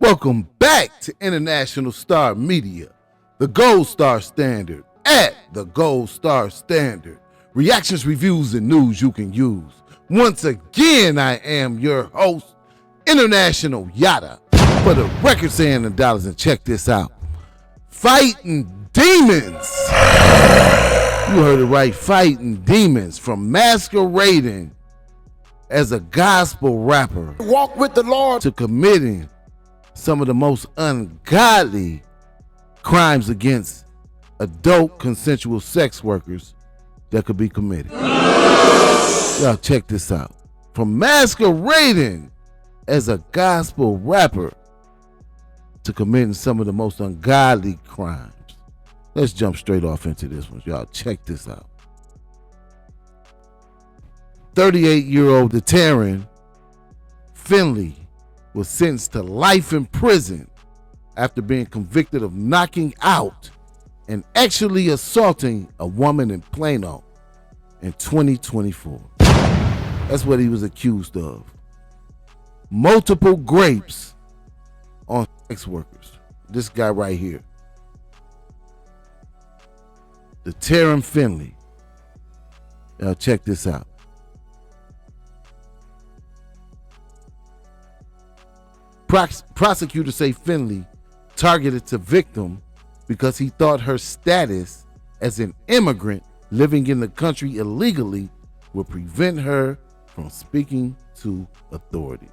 Welcome back to International Star Media, the Gold Star Standard at the Gold Star Standard. Reactions, reviews, and news you can use. Once again, I am your host, International Yada, for the record saying in dollars. And check this out. Fighting demons. You heard it right, fighting demons, from masquerading as a gospel rapper, walk with the Lord, to committing some of the most ungodly crimes against adult consensual sex workers that could be committed. Y'all check this out. From masquerading as a gospel rapper to committing some of the most ungodly crimes. Let's jump straight off into this one. Y'all check this out. 38-year-old Deterrence Finley was sentenced to life in prison after being convicted of knocking out and actually assaulting a woman in Plano in 2024. That's what he was accused of. Multiple grapes on sex workers. This guy right here. Deterrence Finley. Now check this out. Prosecutors say Finley targeted the victim because he thought her status as an immigrant living in the country illegally would prevent her from speaking to authorities.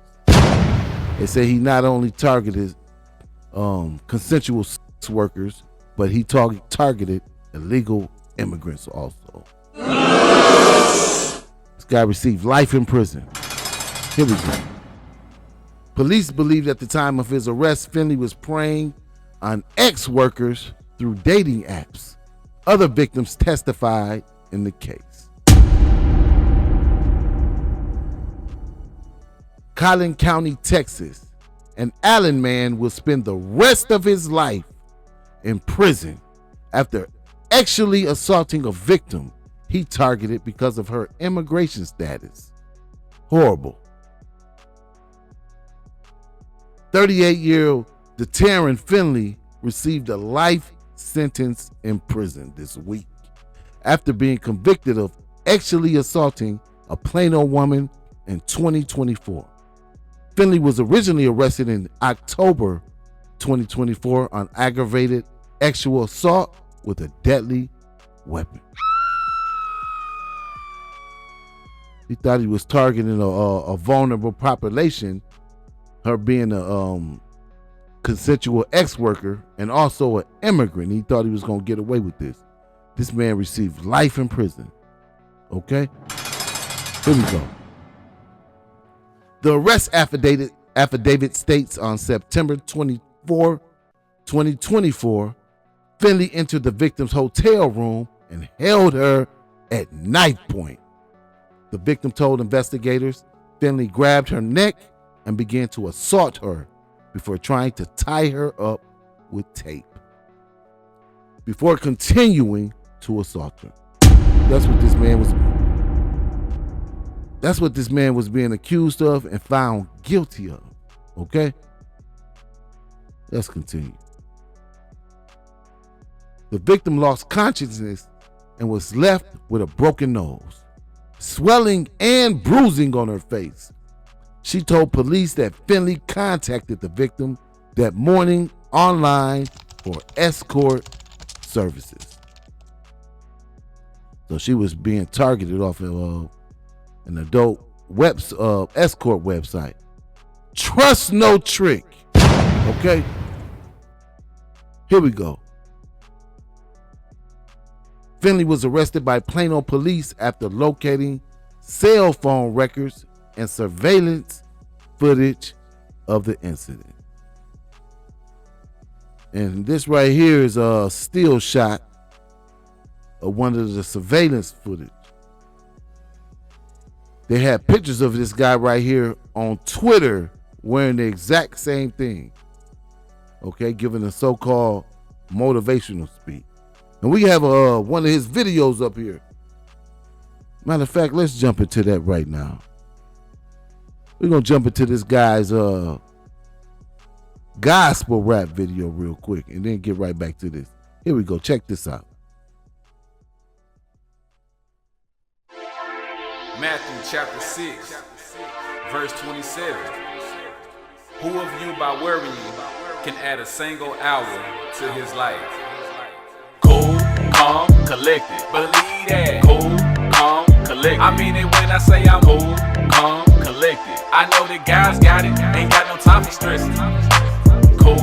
They say he not only targeted consensual sex workers, but he targeted illegal immigrants also. This guy received life in prison. Here we go. Police believe at the time of his arrest, Finley was preying on ex-workers through dating apps. Other victims testified in the case. Collin County, Texas. An Allen man will spend the rest of his life in prison after actually assaulting a victim he targeted because of her immigration status. Horrible. 38-year-old Deterrence Finley received a life sentence in prison this week after being convicted of actually assaulting a Plano woman in 2024. Finley was originally arrested in October 2024 on aggravated sexual assault with a deadly weapon. He thought he was targeting a vulnerable population, her being a consensual ex-worker and also an immigrant. He thought he was going to get away with this. This man received life in prison. Okay? Here we go. The arrest affidavit states on September 24, 2024, Finley entered the victim's hotel room and held her at knife point. The victim told investigators Finley grabbed her neck and began to assault her before trying to tie her up with tape, before continuing to assault her. That's what this man was being accused of and found guilty of. Okay? Let's continue. The victim lost consciousness and was left with a broken nose, swelling and bruising on her face. She told police that Finley contacted the victim that morning online for escort services. So she was being targeted off of an adult escort website. Trust no trick. Okay? Here we go. Finley was arrested by Plano police after locating cell phone records and surveillance footage of the incident. And this right here is a still shot of one of the surveillance footage. They had pictures of this guy right here on Twitter wearing the exact same thing. Okay, giving a so-called motivational speech. And we have one of his videos up here. Matter of fact, let's jump into that right now. We're going to jump into this guy's gospel rap video real quick and then get right back to this. Here we go. Check this out. Matthew chapter 6, verse 27. Who of you by worrying can add a single hour to his life? Cool, calm, collected. Believe that. Cool, calm, collected. I mean it when I say I'm cool, calm, collected. I know that guys got it, ain't got no time for stressing. Cool,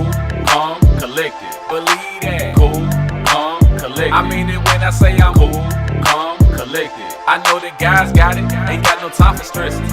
calm, collected. Believe that. Cool, calm, collected. I mean it when I say I'm cool, calm, collected. I know that guys got it, ain't got no time for stressing.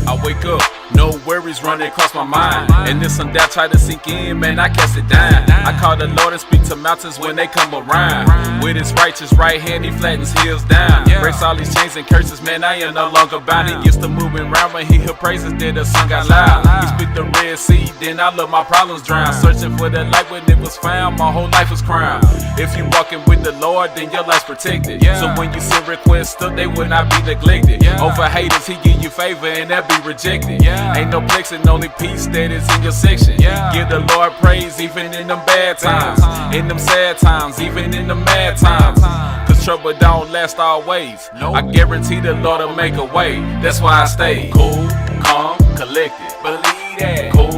I wake up, no worries running across my mind. And then some doubt try to sink in, man, I cast it down. I call the Lord and speak to mountains when they come around. With his righteous right hand, he flattens hills down. Breaks all these chains and curses, man, I am no longer bound. He gets to moving round when he hear praises, then the sun got loud. He split the Red Sea, then I let my problems drown. Searching for the light when it was found, my whole life was crowned. If you walking with the Lord, then your life's protected. So when you send requests up, they will not be neglected. Over haters, he give you favor and that be rejected. Ain't no flexing, only peace that is in your section. Give the Lord praise even in them bad times, in them sad times, even in them mad times. Cause trouble don't last always. I guarantee the Lord will make a way. That's why I stay cool, calm, collected. Believe that. Cool,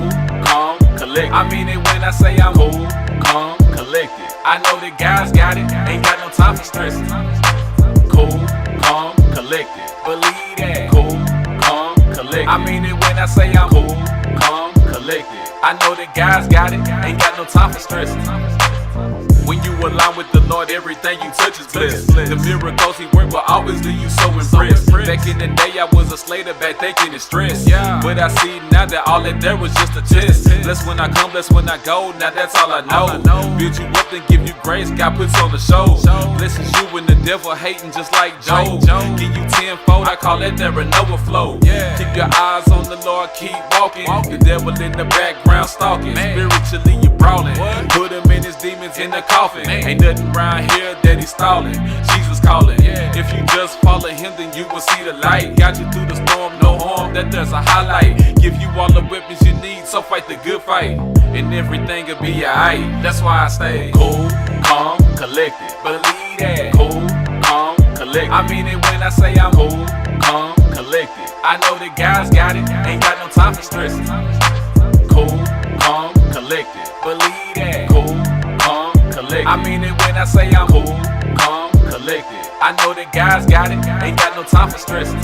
calm, collected. I mean it when I say I'm cool, calm, collected. I know that guys got it, ain't got no time for stressing. Cool, calm, collected. Believe that. Cool, calm, collected. I mean it when I say I'm cool, calm, collected. I know that guys got it, ain't got no time for stressing. When you align with the Lord, everything you touch is blessed. The miracles he worked will always leave you so impressed. Back in the day, I was a slave to back thinking it's stress. But I see now that all that there was just a test. Blessed when I come, blessed when I go, now that's all I know. Build you up and give you grace, God puts on the show. Blesses you when the devil hating just like Job. Give you tenfold, I call that there an overflow. Keep your eyes on the Lord, keep walking. The devil in the background stalking. Spiritually you brawling. Put him in his demons in the coffin. Ain't nothing around here that he's stalling. Jesus calling. If you just follow him, then you will see the light. Got you through the storm, no harm, that there's a highlight. Give you all the weapons you need, so fight the good fight. And everything will be alright. That's why I stay cool, calm, collected. Believe that. Cool, calm, collected. I mean it when I say I'm cool, calm, collected. I know that guys got it, ain't got no time for stressing. Cool, calm, collected. Believe that. Cool, calm, collected. I mean it when I say I'm cool, calm, collected. I know that guys got it, ain't got no time for stressing.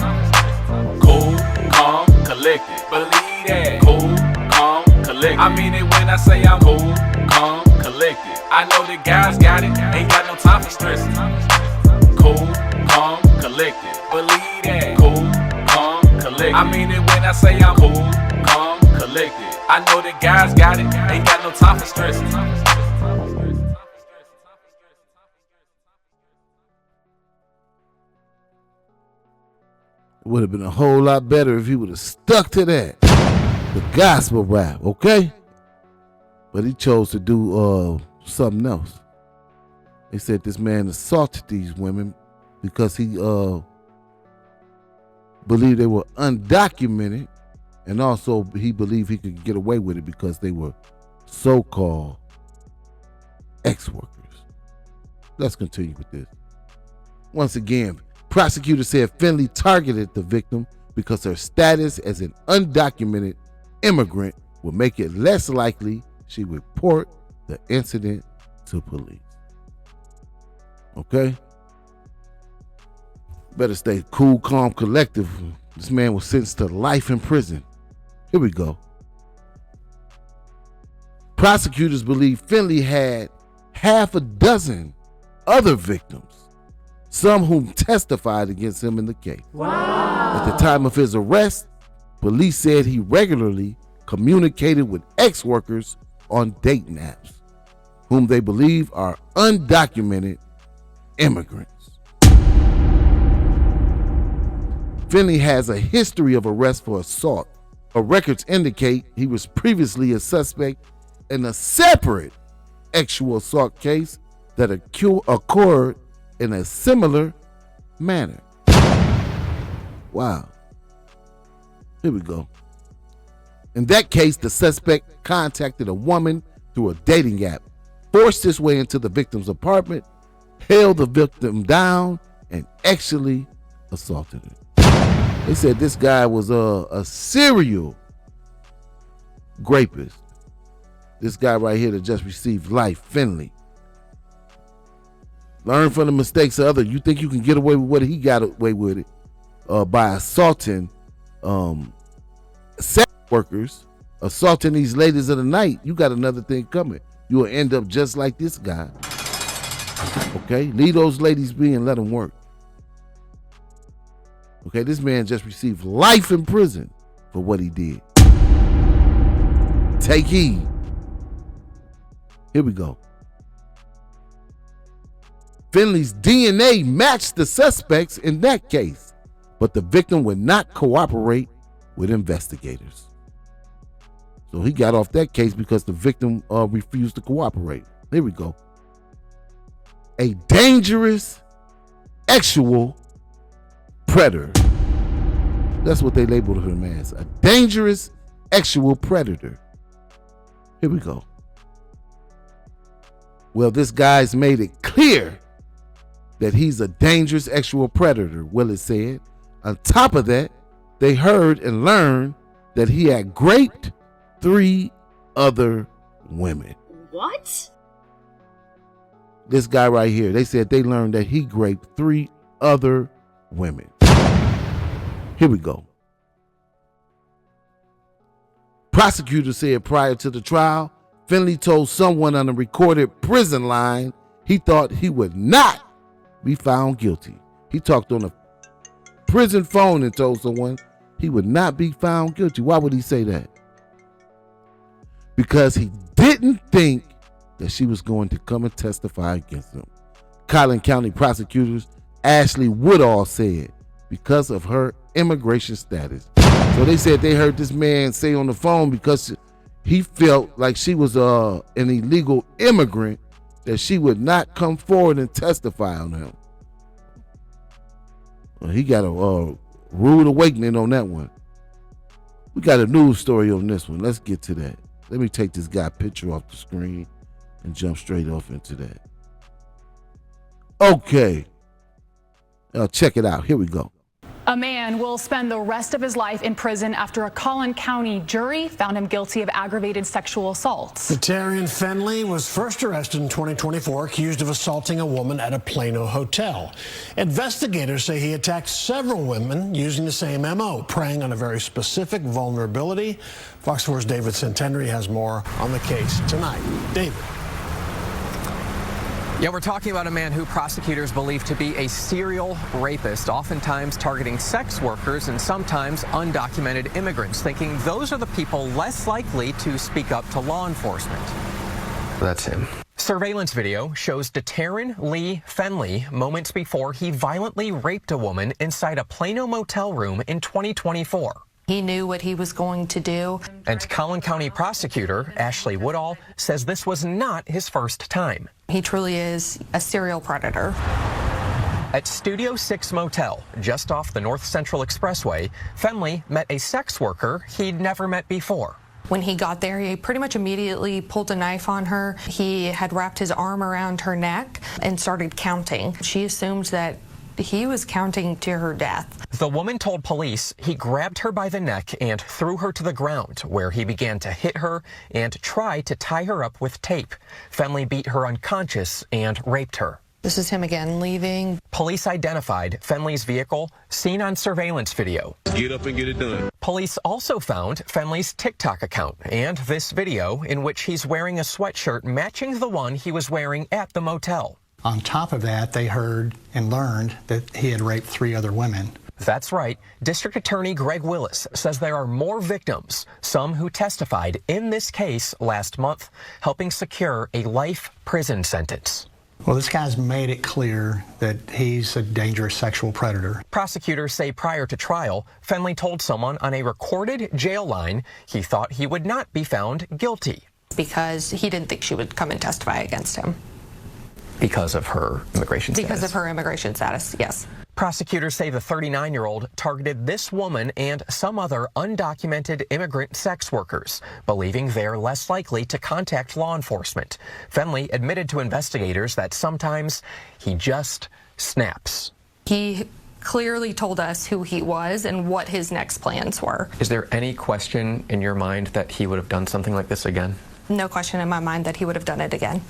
Cool, calm, collected. Believe that. Cool, calm, collected. I mean it when I say I'm cool, calm, collected. I know that guys got it, ain't got no time for stressing. Cool, calm, collected. Believe that. Cool, calm, collected. I mean it when I say I'm cool, calm, collected. I know that guys got it, ain't got no time for stressing. It would have been a whole lot better if he would have stuck to that. The gospel rap, okay? But he chose to do something else. They said this man assaulted these women because he believed they were undocumented, and also he believed he could get away with it because they were so-called ex-workers. Let's continue with this. Once again, prosecutors said Finley targeted the victim because her status as an undocumented immigrant would make it less likely she would report the incident to police. Okay? Better stay cool, calm, collective. This man was sentenced to life in prison. Here we go. Prosecutors believe Finley had half a dozen other victims, some whom testified against him in the case. Wow. At the time of his arrest, police said he regularly communicated with ex-workers on dating apps, whom they believe are undocumented immigrants. Finley has a history of arrest for assault. Her records indicate he was previously a suspect in a separate sexual assault case that occurred in a similar manner. Wow. Here we go. In that case, the suspect contacted a woman through a dating app, forced his way into the victim's apartment, held the victim down, and actually assaulted her. They said this guy was a serial rapist. This guy right here that just received life, Finley. Learn from the mistakes of others. You think you can get away with what he got away with it by assaulting sex workers, assaulting these ladies of the night. You got another thing coming. You will end up just like this guy. Okay? Leave those ladies be and let them work. Okay? This man just received life in prison for what he did. Take heed. Here we go. Finley's DNA matched the suspects in that case, but the victim would not cooperate with investigators. So he got off that case because the victim refused to cooperate. Here we go. A dangerous sexual predator. That's what they labeled him as. A dangerous sexual predator. Here we go. Well, this guy's made it clear that he's a dangerous sexual predator, Willis said. On top of that, they heard and learned that he had raped 3 other women. What? This guy right here, they said they learned that he raped 3 other women. Here we go. Prosecutors said prior to the trial, Finley told someone on a recorded prison line he thought he would not be found guilty. He talked on a prison phone and told someone he would not be found guilty. Why would he say that? Because he didn't think that she was going to come and testify against him. Collin County prosecutors Ashley Woodall said because of her immigration status. So they said they heard this man say on the phone because he felt like she was an illegal immigrant that she would not come forward and testify on him. Well, he got a rude awakening on that one. We got a news story on this one. Let's get to that. Let me take this guy picture off the screen and jump straight off into that. Okay. Check it out. Here we go. A man will spend the rest of his life in prison after a Collin County jury found him guilty of aggravated sexual assault. Terrian Finley was first arrested in 2024, accused of assaulting a woman at a Plano hotel. Investigators say he attacked several women using the same MO, preying on a very specific vulnerability. Fox 4's David Centenary has more on the case tonight. David. Yeah, we're talking about a man who prosecutors believe to be a serial rapist, oftentimes targeting sex workers and sometimes undocumented immigrants, thinking those are the people less likely to speak up to law enforcement. That's him. Surveillance video shows Deterren Lee Finley moments before he violently raped a woman inside a Plano motel room in 2024. He knew what he was going to do. And Collin County prosecutor Ashley Woodall says this was not his first time. He truly is a serial predator. At Studio 6 Motel, just off the North Central Expressway, Finley met a sex worker he'd never met before. When he got there, he pretty much immediately pulled a knife on her. He had wrapped his arm around her neck and started counting. She assumed that he was counting to her death. The woman told police he grabbed her by the neck and threw her to the ground, where he began to hit her and try to tie her up with tape. Finley beat her unconscious and raped her. This is him again leaving. Police identified Finley's vehicle, seen on surveillance video. Get up and get it done. Police also found Finley's TikTok account and this video in which he's wearing a sweatshirt matching the one he was wearing at the motel. On top of that, they heard and learned that he had raped 3 other women. That's right. District Attorney Greg Willis says there are more victims, some who testified in this case last month, helping secure a life prison sentence. Well, this guy's made it clear that he's a dangerous sexual predator. Prosecutors say prior to trial, Finley told someone on a recorded jail line he thought he would not be found guilty. Because he didn't think she would come and testify against him. Because of her immigration status? Because of her immigration status, yes. Prosecutors say the 39-year-old targeted this woman and some other undocumented immigrant sex workers, believing they're less likely to contact law enforcement. Fenley admitted to investigators that sometimes he just snaps. He clearly told us who he was and what his next plans were. Is there any question in your mind that he would have done something like this again? No question in my mind that he would have done it again.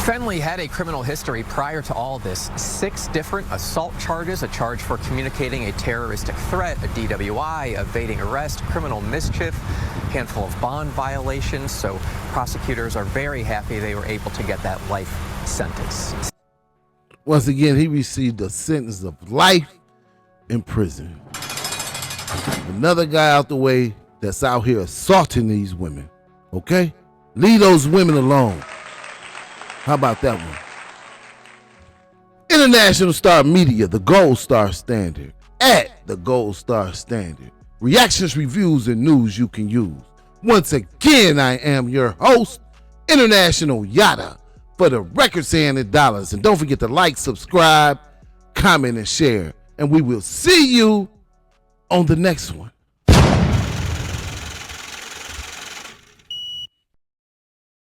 Fenley had a criminal history prior to all this. 6 different assault charges, a charge for communicating a terroristic threat, a DWI, evading arrest, criminal mischief, a handful of bond violations. So prosecutors are very happy they were able to get that life sentence. Once again, he received a sentence of life in prison. Another guy out the way that's out here assaulting these women. Okay? Leave those women alone. How about that one? International Star Media, the Gold Star Standard. At the Gold Star Standard. Reactions, reviews, and news you can use. Once again, I am your host, International Yada, for the record-setting dollars. And don't forget to like, subscribe, comment, and share. And we will see you on the next one.